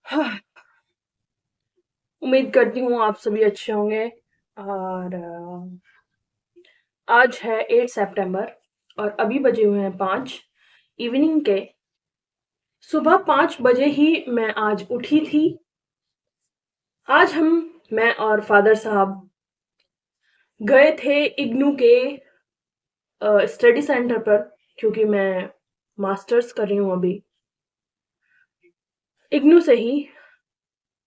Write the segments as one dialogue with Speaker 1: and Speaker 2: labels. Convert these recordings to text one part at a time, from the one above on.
Speaker 1: हाँ, उम्मीद करती हूँ आप सभी अच्छे होंगे। और आज है 8 सितंबर और अभी बजे हुए हैं 5 इवनिंग के। सुबह 5 बजे ही मैं आज उठी थी। आज मैं और फादर साहब गए थे इग्नू के स्टडी सेंटर पर, क्योंकि मैं मास्टर्स कर रही हूँ अभी इग्नू से ही।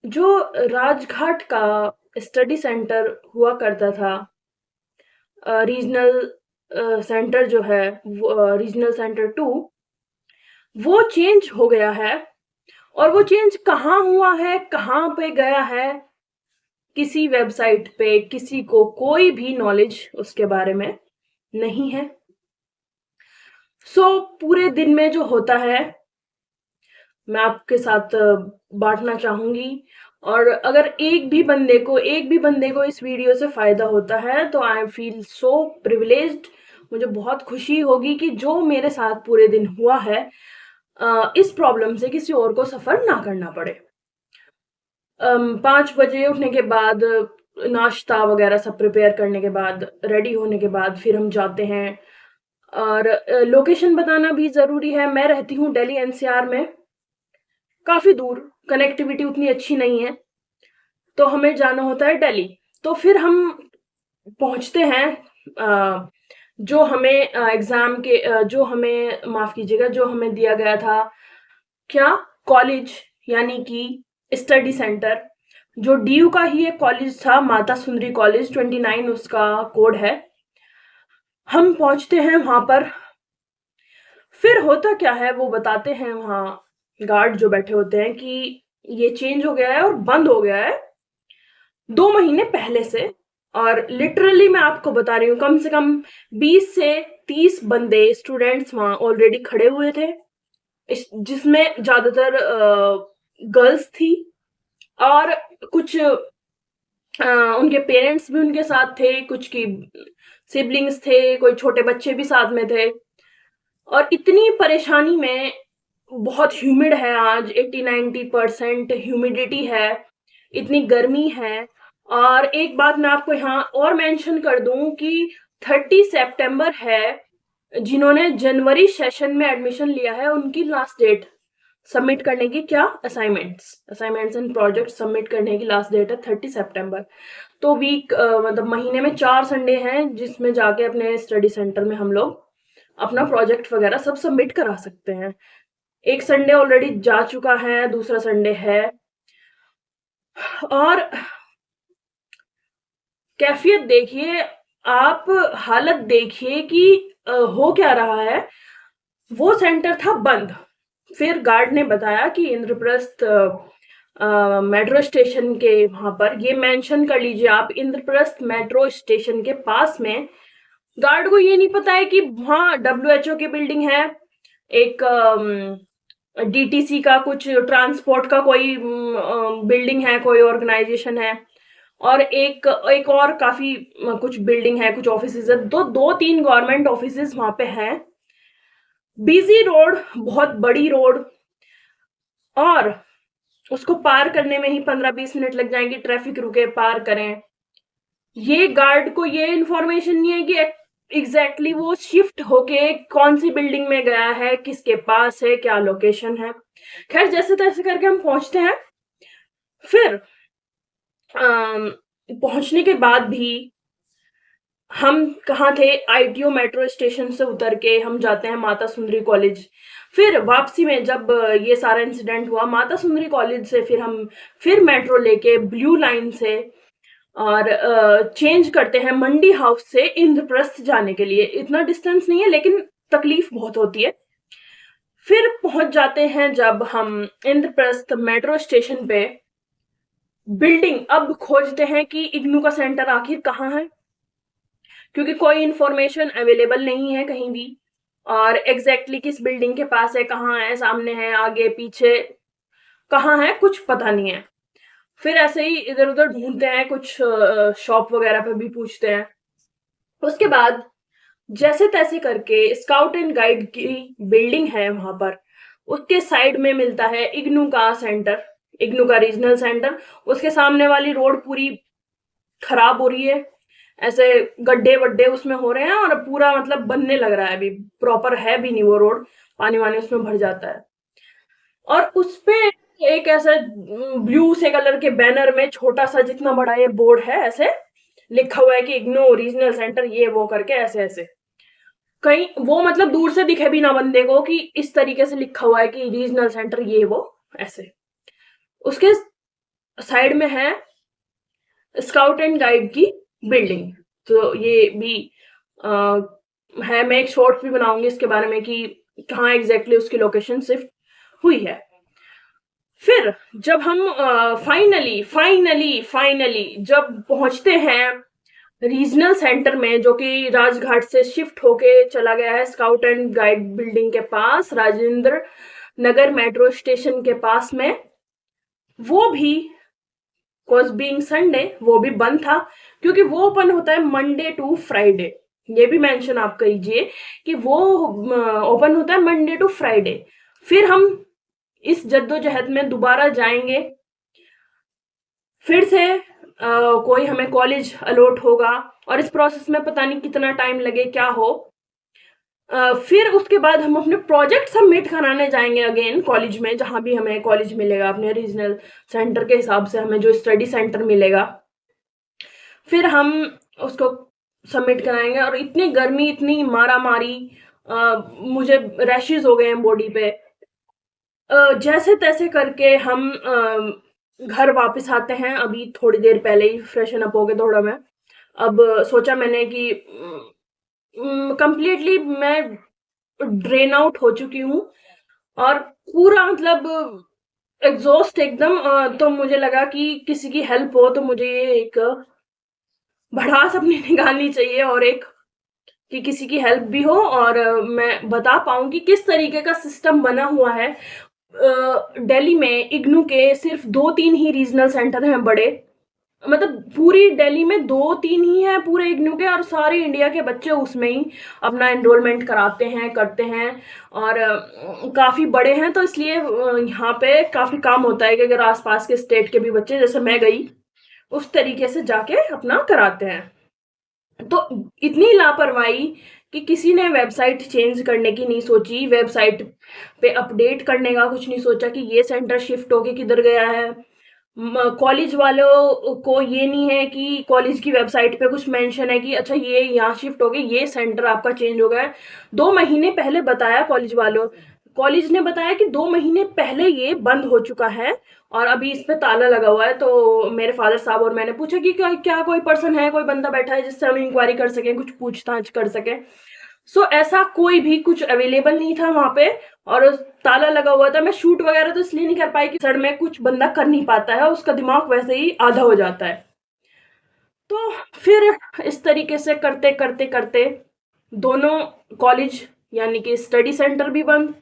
Speaker 1: जो राजघाट का स्टडी सेंटर हुआ करता था, रीजनल सेंटर जो है, रीजनल सेंटर 2, वो चेंज हो गया है। और वो चेंज कहाँ हुआ है, कहाँ पे गया है, किसी वेबसाइट पे किसी को कोई भी नॉलेज उसके बारे में नहीं है। पूरे दिन में जो होता है मैं आपके साथ बांटना चाहूंगी। और अगर एक भी बंदे को इस वीडियो से फायदा होता है तो आई फील सो प्रिविलेज्ड। मुझे बहुत खुशी होगी कि जो मेरे साथ पूरे दिन हुआ है, इस प्रॉब्लम से किसी और को सफर ना करना पड़े। 5 बजे उठने के बाद, नाश्ता वगैरह सब प्रिपेयर करने के बाद, रेडी होने के बाद फिर हम जाते हैं। और लोकेशन बताना भी ज़रूरी है। मैं रहती हूँ दिल्ली एनसीआर में, काफ़ी दूर, कनेक्टिविटी उतनी अच्छी नहीं है, तो हमें जाना होता है दिल्ली। तो फिर हम पहुँचते हैं, अ, जो हमें एग्ज़ाम के जो हमें माफ़ कीजिएगा, जो हमें दिया गया था, क्या, कॉलेज, यानी कि स्टडी सेंटर, जो डीयू का ही एक कॉलेज था, माता सुंदरी कॉलेज 29 उसका कोड है। हम पहुंचते हैं वहां पर। फिर होता क्या है वो बताते हैं वहां गार्ड जो बैठे होते हैं कि ये चेंज हो गया है और बंद हो गया है 2 महीने पहले से। और लिटरली मैं आपको बता रही हूँ, कम से कम 20 से 30 बंदे स्टूडेंट्स वहां ऑलरेडी खड़े हुए थे, जिसमें ज्यादातर गर्ल्स थी। और कुछ उनके पेरेंट्स भी उनके साथ थे, कुछ की सिबलिंग्स थे, कोई छोटे बच्चे भी साथ में थे। और इतनी परेशानी में, बहुत ह्यूमिड है आज, 80-90% ह्यूमिडिटी है, इतनी गर्मी है। और एक बात मैं आपको यहाँ और मेंशन कर दूं कि 30 सितंबर है, जिन्होंने जनवरी सेशन में एडमिशन लिया है उनकी लास्ट डेट सबमिट करने की, क्या, असाइनमेंट्स एंड प्रोजेक्ट सबमिट करने की लास्ट डेट है 30 सितंबर। तो मतलब महीने में 4 संडे हैं जिसमें जाके अपने स्टडी सेंटर में हम लोग अपना प्रोजेक्ट वगैरह सब सबमिट करा सकते हैं। एक संडे ऑलरेडी जा चुका है, दूसरा संडे है। और कैफियत देखिए आप, हालत देखिए कि हो क्या रहा है। वो सेंटर था बंद। फिर गार्ड ने बताया कि इंद्रप्रस्थ मेट्रो स्टेशन के वहां पर, ये मेंशन कर लीजिए आप, इंद्रप्रस्थ मेट्रो स्टेशन के पास में। गार्ड को ये नहीं पता है कि वहां डब्ल्यूएचओ की बिल्डिंग है, एक डीटीसी का कुछ ट्रांसपोर्ट का कोई बिल्डिंग है, कोई ऑर्गेनाइजेशन है। और एक एक और काफी कुछ बिल्डिंग है, कुछ ऑफिसेज है, दो दो तीन गवर्नमेंट ऑफिसेज वहां पे हैं। बिजी रोड, बहुत बड़ी रोड। और उसको पार करने में ही 15-20 मिनट लग जाएंगे, ट्रैफिक रुके, पार करें। ये गार्ड को ये इंफॉर्मेशन नहीं है कि एग्जैक्टली वो शिफ्ट होके कौन सी बिल्डिंग में गया है, किसके पास है, क्या लोकेशन है। खैर, जैसे तैसे करके हम पहुंचते हैं। फिर पहुंचने के बाद भी हम कहाँ थे, आईटीओ मेट्रो स्टेशन से उतर के हम जाते हैं माता सुंदरी कॉलेज। फिर वापसी में जब ये सारा इंसिडेंट हुआ, माता सुंदरी कॉलेज से फिर हम फिर मेट्रो लेके ब्लू लाइन से और चेंज करते हैं मंडी हाउस से इंद्रप्रस्थ जाने के लिए। इतना डिस्टेंस नहीं है लेकिन तकलीफ बहुत होती है। फिर पहुंच जाते हैं जब हम इंद्रप्रस्थ मेट्रो स्टेशन पे, बिल्डिंग अब खोजते हैं कि इग्नू का सेंटर आखिर कहाँ है, क्योंकि कोई इंफॉर्मेशन अवेलेबल नहीं है कहीं भी। और एग्जैक्टली किस बिल्डिंग के पास है, कहाँ है, सामने है, आगे पीछे, कहाँ है, कुछ पता नहीं है। फिर ऐसे ही इधर उधर ढूंढते हैं, कुछ शॉप वगैरह पे भी पूछते हैं। उसके बाद जैसे तैसे करके स्काउट एंड गाइड की बिल्डिंग है वहां पर, उसके साइड में मिलता है इग्नू का सेंटर, इग्नू का रीजनल सेंटर, उसके सामने वाली रोड पूरी खराब हो रही है, ऐसे गड्ढे-वड्ढे उसमें हो रहे हैं और पूरा मतलब बनने लग रहा है, अभी प्रॉपर है भी नहीं वो रोड, पानी-वानी उसमें भर जाता है। और उसपे एक ऐसा ब्लू से कलर के बैनर में छोटा-सा जितना बड़ा ये बोर्ड है, ऐसे लिखा हुआ है कि इग्नू रीजनल सेंटर ये वो करके ऐसे-ऐसे। कहीं वो मतलब दूर से दिखे भी ना बंदे को कि इस तरीके से लिखा हुआ है कि रीजनल सेंटर ये वो ऐसे। उसके साइड में है स्काउट एंड गाइड की बिल्डिंग। तो ये भी है, मैं एक शॉर्ट भी बनाऊंगी इसके बारे में कि कहाँ एग्जैक्टली उसकी लोकेशन शिफ्ट हुई है। फिर जब हम फाइनली जब पहुंचते हैं रीजनल सेंटर में, जो कि राजघाट से शिफ्ट होके चला गया है स्काउट एंड गाइड बिल्डिंग के पास, राजेंद्र नगर मेट्रो स्टेशन के पास में, वो भी कॉज बीइंग संडे वो भी बंद था, क्योंकि वो ओपन होता है मंडे टू फ्राइडे। ये भी मेंशन आप करिए कि वो ओपन होता है मंडे टू फ्राइडे। फिर हम इस जद्दोजहद में दोबारा जाएंगे, फिर से कोई हमें कॉलेज अलॉट होगा और इस प्रोसेस में पता नहीं कितना टाइम लगे, क्या हो। फिर उसके बाद हम अपने प्रोजेक्ट सबमिट कराने जाएंगे अगेन कॉलेज में, जहां भी हमें कॉलेज मिलेगा अपने रीजनल सेंटर के हिसाब से, हमें जो स्टडी सेंटर मिलेगा, फिर हम उसको सबमिट कराएंगे। और इतनी गर्मी, इतनी मारा मारी, मुझे रैशेज हो गए हैं बॉडी पे। जैसे तैसे करके हम घर वापस आते हैं, अभी थोड़ी देर पहले ही फ्रेशन अप हो गए थोड़ा मैं। अब सोचा मैंने कि कंप्लीटली मैं ड्रेन आउट हो चुकी हूँ और पूरा मतलब एग्जॉस्ट एकदम। तो मुझे लगा कि किसी की हेल्प हो तो मुझे ये एक भड़ास अपनी निकालनी चाहिए, और एक कि किसी की हेल्प भी हो और मैं बता पाऊँ कि किस तरीके का सिस्टम बना हुआ है। दिल्ली में इग्नू के सिर्फ 2-3 ही रीजनल सेंटर हैं बड़े, मतलब पूरी दिल्ली में 2-3 ही हैं पूरे इग्नू के, और सारे इंडिया के बच्चे उसमें ही अपना एनरोलमेंट कराते हैं, करते हैं। और काफ़ी बड़े हैं, तो इसलिए यहाँ पे काफ़ी काम होता है कि अगर आसपास के स्टेट के भी बच्चे, जैसे मैं गई, उस तरीके से जाके अपना कराते हैं। तो इतनी लापरवाही कि किसी ने वेबसाइट चेंज करने की नहीं सोची, वेबसाइट पे अपडेट करने का कुछ नहीं सोचा कि ये सेंटर शिफ्ट होके किधर गया है। कॉलेज वालों को ये नहीं है कि कॉलेज की वेबसाइट पे कुछ मेंशन है कि अच्छा ये यहाँ शिफ्ट हो गए, ये सेंटर आपका चेंज हो गया है। 2 महीने पहले बताया कॉलेज वालों, कॉलेज ने बताया कि 2 महीने पहले ये बंद हो चुका है और अभी इस पे ताला लगा हुआ है। तो मेरे फादर साहब और मैंने पूछा कि क्या कोई पर्सन है, कोई बंदा बैठा है जिससे हम इंक्वायरी कर सकें, कुछ पूछताछ कर सकें। सो ऐसा कोई भी कुछ अवेलेबल नहीं था वहां पे, और ताला लगा हुआ था। मैं शूट वगैरह तो इसलिए नहीं कर पाई कि सड़ में कुछ बंदा कर नहीं पाता है, उसका दिमाग वैसे ही आधा हो जाता है। तो फिर इस तरीके से करते करते करते दोनों कॉलेज यानी कि स्टडी सेंटर भी बंद,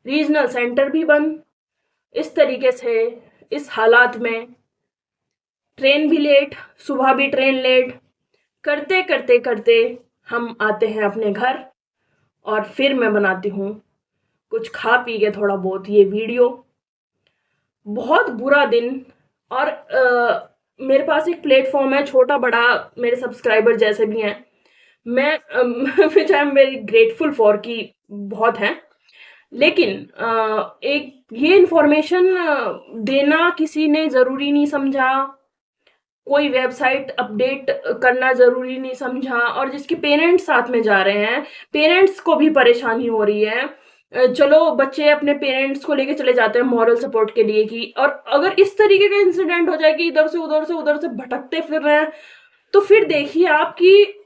Speaker 1: रीजनल सेंटर भी बंद। इस तरीके से इस हालात में ट्रेन भी लेट, सुबह भी ट्रेन लेट, करते करते करते हम आते हैं अपने घर। और फिर मैं बनाती हूँ कुछ खा पी के थोड़ा बहुत ये वीडियो। बहुत बुरा दिन। और मेरे पास एक प्लेटफॉर्म है छोटा बड़ा, मेरे सब्सक्राइबर जैसे भी हैं, मैं which I am very grateful for कि बहुत हैं। लेकिन एक ये इंफॉर्मेशन देना किसी ने ज़रूरी नहीं समझा, कोई वेबसाइट अपडेट करना ज़रूरी नहीं समझा, और जिसके पेरेंट्स साथ में जा रहे हैं, पेरेंट्स को भी परेशानी हो रही है। चलो बच्चे अपने पेरेंट्स को लेके चले जाते हैं मॉरल सपोर्ट के लिए कि, और अगर इस तरीके का इंसिडेंट हो जाए कि इधर से उधर से भटकते फिर रहे हैं, तो फिर देखिए आपकी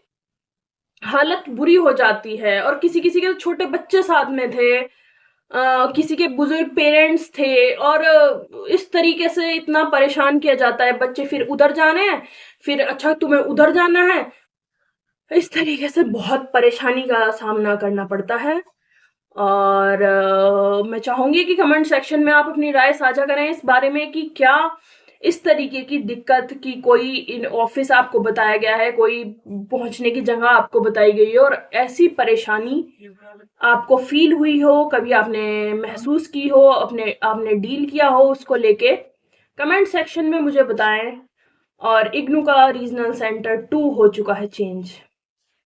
Speaker 1: हालत बुरी हो जाती है। और किसी किसी के छोटे बच्चे साथ में थे, किसी के बुजुर्ग पेरेंट्स थे, और इस तरीके से इतना परेशान किया जाता है। बच्चे फिर उधर जाने हैं, फिर अच्छा तुम्हें उधर जाना है, इस तरीके से बहुत परेशानी का सामना करना पड़ता है। और मैं चाहूंगी कि कमेंट सेक्शन में आप अपनी राय साझा करें इस बारे में कि क्या इस तरीके की दिक्कत की कोई इन ऑफिस आपको बताया गया है, कोई पहुंचने की जगह आपको बताई गई है, और ऐसी परेशानी आपको फील हुई हो, कभी आपने महसूस की हो, अपने आपने डील किया हो उसको लेके, कमेंट सेक्शन में मुझे बताएँ और इग्नू का रीजनल सेंटर 2 हो चुका है चेंज।